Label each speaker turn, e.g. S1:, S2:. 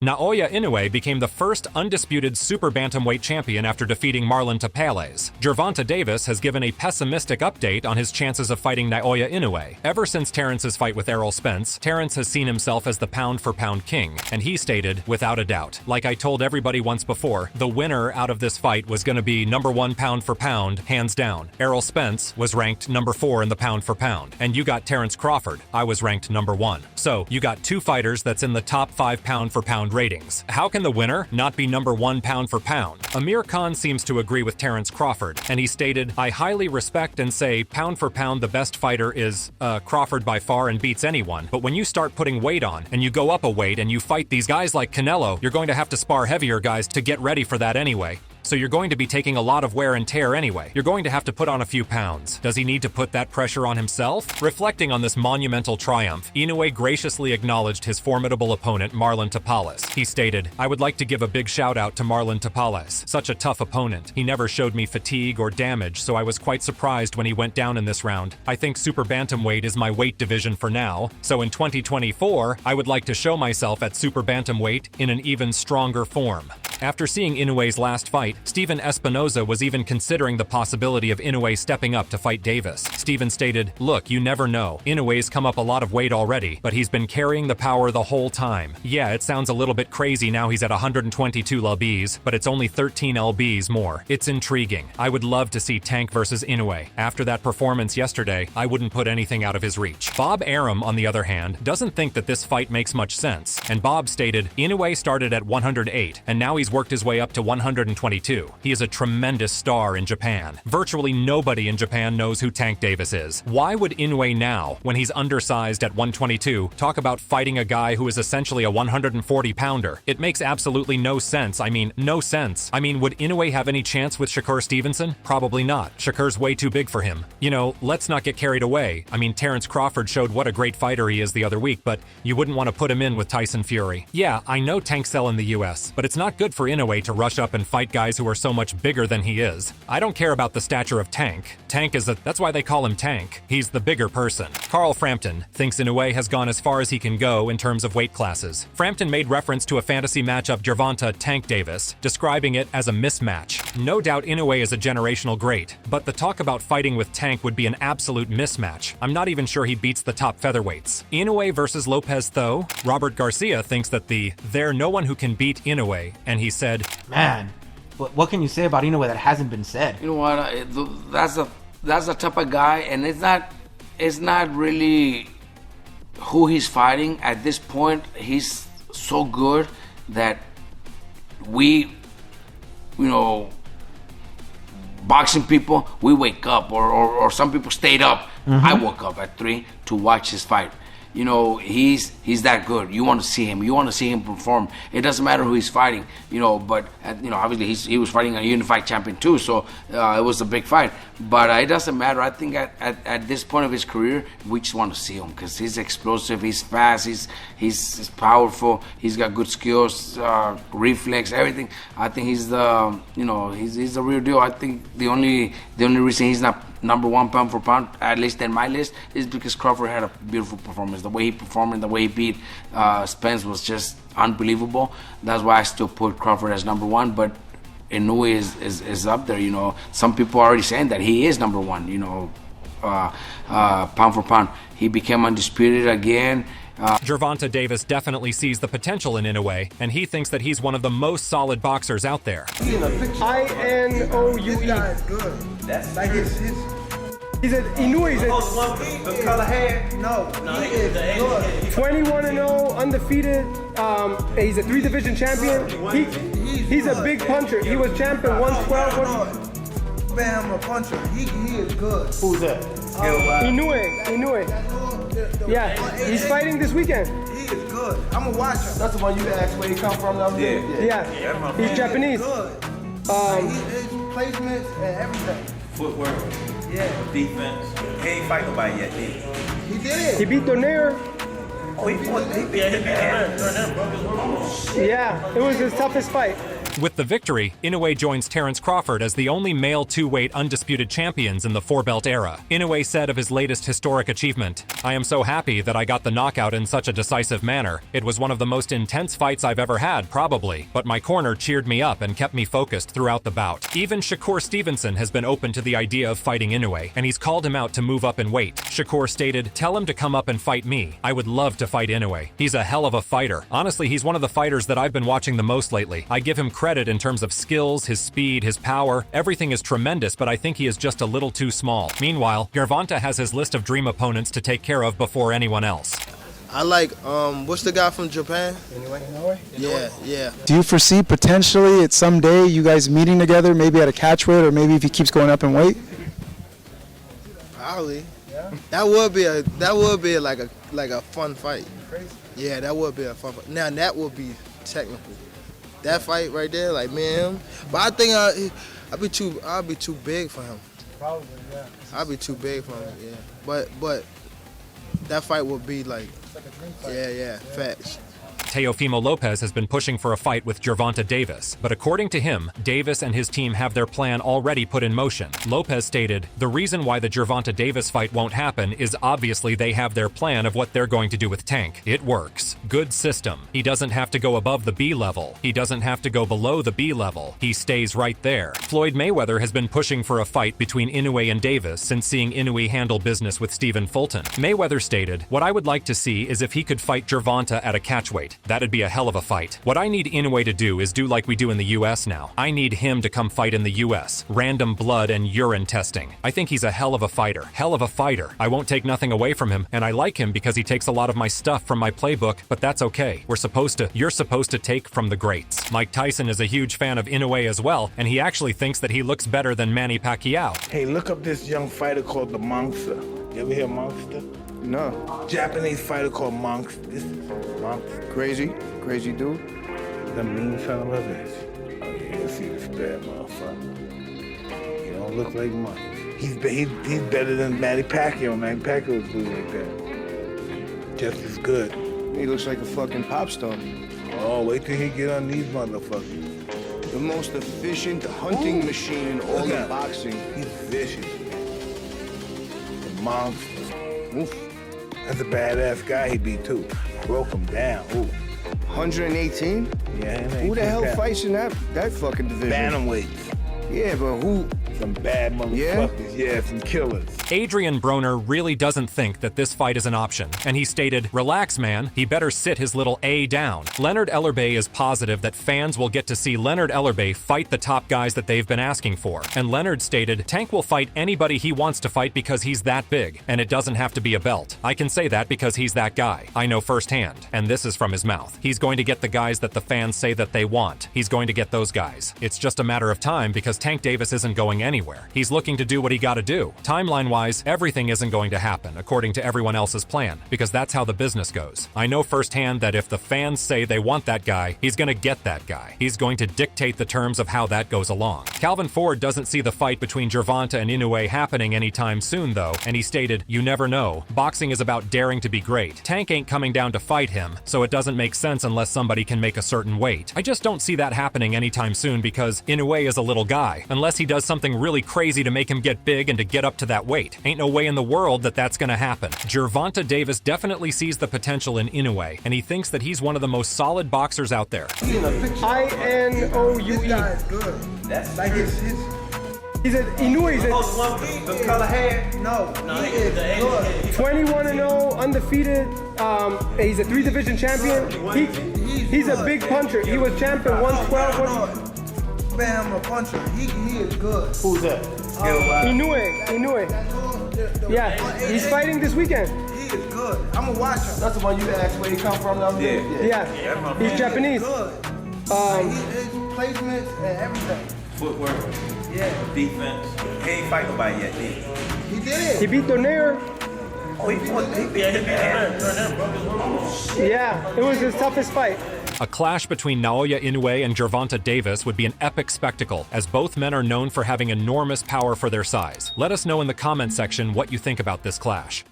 S1: Naoya Inoue became the first undisputed super bantamweight champion after defeating Marlon Tapales. Gervonta Davis has given a pessimistic update on his chances of fighting Naoya Inoue. Ever since Terrence's fight with Errol Spence, Terrence has seen himself as the pound-for-pound king, and he stated, without a doubt, like I told everybody once before, the winner out of this fight was going to be #1 pound-for-pound, hands down. Errol Spence was ranked #4 in the pound-for-pound, and you got Terrence Crawford. I was ranked #1. So, you got two fighters that's in the top 5 pound-for-pound ratings. How can the winner not be #1 pound for pound? Amir Khan seems to agree with Terrence Crawford, and he stated, I highly respect and say pound for pound the best fighter is, Crawford by far and beats anyone, but when you start putting weight on, and you go up a weight and you fight these guys like Canelo, you're going to have to spar heavier guys to get ready for that anyway. So you're going to be taking a lot of wear and tear anyway. You're going to have to put on a few pounds. Does he need to put that pressure on himself? Reflecting on this monumental triumph, Inoue graciously acknowledged his formidable opponent Marlon Tapales. He stated, I would like to give a big shout out to Marlon Tapales. Such a tough opponent. He never showed me fatigue or damage, so I was quite surprised when he went down in this round. I think super bantamweight is my weight division for now, so in 2024, I would like to show myself at super bantamweight in an even stronger form. After seeing Inoue's last fight, Steven Espinoza was even considering the possibility of Inoue stepping up to fight Davis. Steven stated, look, you never know. Inoue's come up a lot of weight already, but he's been carrying the power the whole time. Yeah, it sounds a little bit crazy now he's at 122 lbs, but it's only 13 lbs more. It's intriguing. I would love to see Tank versus Inoue. After that performance yesterday, I wouldn't put anything out of his reach. Bob Arum, on the other hand, doesn't think that this fight makes much sense, and Bob stated, Inoue started at 108, and now he's worked his way up to 122. He is a tremendous star in Japan. Virtually nobody in Japan knows who Tank Davis is. Why would Inoue now, when he's undersized at 122, talk about fighting a guy who is essentially a 140-pounder? It makes absolutely no sense. I mean, no sense. I mean, would Inoue have any chance with Shakur Stevenson? Probably not. Shakur's way too big for him. You know, let's not get carried away. I mean, Terrence Crawford showed what a great fighter he is the other week, but you wouldn't want to put him in with Tyson Fury. Yeah, I know Tanks sell in the US, but it's not good for Inoue to rush up and fight guys who are so much bigger than he is. I don't care about the stature of Tank. Tank is that's why they call him Tank. He's the bigger person. Carl Frampton thinks Inoue has gone as far as he can go in terms of weight classes. Frampton made reference to a fantasy matchup Gervonta Tank Davis, describing it as a mismatch. No doubt Inoue is a generational great, but the talk about fighting with Tank would be an absolute mismatch. I'm not even sure he beats the top featherweights. Inoue versus Lopez though? Robert Garcia thinks that there's no one who can beat Inoue, and he said,
S2: man, what can you say about Inoue that hasn't been said?
S3: You know what? That's the type of guy, and it's not really who he's fighting at this point. He's so good that we, boxing people, we wake up, or some people stayed up. I woke up at 3 to watch his fight. You know, he's that good. You want to see him. You want to see him perform. It doesn't matter who he's fighting, but obviously he was fighting a unified champion too, so it was a big fight. But it doesn't matter. I think at this point of his career, we just want to see him because he's explosive, he's fast, he's powerful, he's got good skills, reflex, everything. I think he's he's the real deal. I think the only reason he's not #1 pound for pound, at least in my list, is because Crawford had a beautiful performance. The way he performed and the way he beat Spence was just unbelievable. That's why I still put Crawford as #1, but Inoue is up there. Some people are already saying that he is #1, pound for pound. He became undisputed again.
S1: Gervonta Davis definitely sees the potential in Inoue, and he thinks that he's one of the most solid boxers out there.
S4: Inoue.
S5: That is good.
S4: That's like his.
S5: He's a Inoue.
S4: The color hair.
S5: No, he is good.
S6: 21-0, undefeated. He's a 3-division champion. He's a big puncher. He was champion 112.
S5: Bam, a puncher. He is good.
S4: Who's that?
S6: Inoue. Yeah, he's fighting this weekend.
S5: He is good. I'm gonna watch him.
S4: That's the one you asked where he come from.
S6: Yeah. He's Japanese.
S5: Good. His placements and everything.
S7: Footwork, defense. He ain't fight nobody yet, did he?
S5: He did.
S6: He beat Donaire.
S7: Oh, he beat him.
S6: Yeah, it was his toughest fight.
S1: With the victory, Inoue joins Terrence Crawford as the only male two-weight undisputed champions in the four-belt era. Inoue said of his latest historic achievement, "I am so happy that I got the knockout in such a decisive manner. It was one of the most intense fights I've ever had, probably, but my corner cheered me up and kept me focused throughout the bout." Even Shakur Stevenson has been open to the idea of fighting Inoue, and he's called him out to move up in weight. Shakur stated, "Tell him to come up and fight me. I would love to fight Inoue. He's a hell of a fighter. Honestly, he's one of the fighters that I've been watching the most lately. I give him credit in terms of skills, his speed, his power. Everything is tremendous, but I think he is just a little too small." Meanwhile, Gervonta has his list of dream opponents to take care of before anyone else.
S5: I like, what's the guy from Japan? Inoue? Yeah.
S8: Do you foresee potentially at some day you guys meeting together, maybe at a catchweight, or maybe if he keeps going up in weight?
S5: Probably. Yeah. That would be like a fun fight. Crazy. Yeah, that would be a fun fight. Now that would be technical. That fight right there, like me and him. But I think I'd be too big for him.
S4: Probably, yeah.
S5: I'd be too big for him. Yeah. But that fight would be like a dream fight. Yeah, facts.
S1: Teofimo Lopez has been pushing for a fight with Gervonta Davis, but according to him, Davis and his team have their plan already put in motion. Lopez stated, "The reason why the Gervonta Davis fight won't happen is obviously they have their plan of what they're going to do with Tank. It works. Good system. He doesn't have to go above the B level. He doesn't have to go below the B level. He stays right there." Floyd Mayweather has been pushing for a fight between Inoue and Davis since seeing Inoue handle business with Stephen Fulton. Mayweather stated, "What I would like to see is if he could fight Gervonta at a catchweight. That'd be a hell of a fight. What I need Inoue to do is do like we do in the US now. I need him to come fight in the US. Random blood and urine testing. I think he's a hell of a fighter. Hell of a fighter. I won't take nothing away from him, and I like him because he takes a lot of my stuff from my playbook, but that's okay. You're supposed to take from the greats." Mike Tyson is a huge fan of Inoue as well, and he actually thinks that he looks better than Manny Pacquiao.
S9: Hey, look up this young fighter called the Monster. You ever hear Monster?
S5: No.
S9: Japanese fighter called Monster. This is Monster.
S5: Crazy dude.
S9: The mean son of a bitch. Oh yeah, see this bad motherfucker. He don't look like money. He's better than Manny Pacquiao. Manny Pacquiao was good like that. Just as good.
S5: He looks like a fucking pop star.
S9: Oh, wait till he get on these motherfuckers.
S5: The most efficient hunting machine in all of boxing.
S9: He's vicious. The Monster. Oof. That's a badass guy he beat too. Broke him down. Ooh.
S5: 118?
S9: Yeah.
S5: Who the hell fights in that fucking division?
S9: Bantamweights.
S5: Yeah, but who?
S9: Some bad motherfuckers. Yeah, some killers.
S1: Adrian Broner really doesn't think that this fight is an option, and he stated, "Relax, man. He better sit his little A down." Leonard Ellerbay is positive that fans will get to see Leonard Ellerbay fight the top guys that they've been asking for. And Leonard stated, "Tank will fight anybody he wants to fight because he's that big, and it doesn't have to be a belt. I can say that because he's that guy. I know firsthand." And this is from his mouth. He's going to get the guys that the fans say that they want. He's going to get those guys. It's just a matter of time because Tank Davis isn't going anywhere. He's looking to do what he gotta do. Timeline-wise, everything isn't going to happen according to everyone else's plan, because that's how the business goes. I know firsthand that if the fans say they want that guy, he's gonna get that guy. He's going to dictate the terms of how that goes along. Calvin Ford doesn't see the fight between Gervonta and Inoue happening anytime soon, though, and he stated, "You never know. Boxing is about daring to be great. Tank ain't coming down to fight him, so it doesn't make sense unless somebody can make a certain weight. I just don't see that happening anytime soon because Inoue is a little guy, unless he does something really crazy to make him get big and to get up to that weight. Ain't no way in the world that that's gonna happen." Gervonta Davis definitely sees the potential in Inoue, and he thinks that he's one of the most solid boxers out there.
S6: Inoue.
S4: This guy is good.
S7: That's
S4: Like his
S6: He's a Inoue. He's
S4: the color hair. No, he is good.
S6: 21-0, undefeated. He's a 3-division champion. He's a big puncher. He was champion 112.
S4: Bam, a puncher. He is good.
S5: Who's that?
S6: Inoue. Yeah, he's fighting this weekend.
S4: He is good. I'm gonna watch him. That's the one you asked where he come from.
S6: Yeah. He's Japanese.
S4: Good. His placements and everything.
S7: Footwork.
S4: Yeah.
S7: Defense. He ain't fight nobody yet, did he?
S4: He did.
S6: He beat Donaire.
S7: Oh, he beat
S6: Yeah, it was his toughest fight.
S1: A clash between Naoya Inoue and Gervonta Davis would be an epic spectacle, as both men are known for having enormous power for their size. Let us know in the comment section what you think about this clash.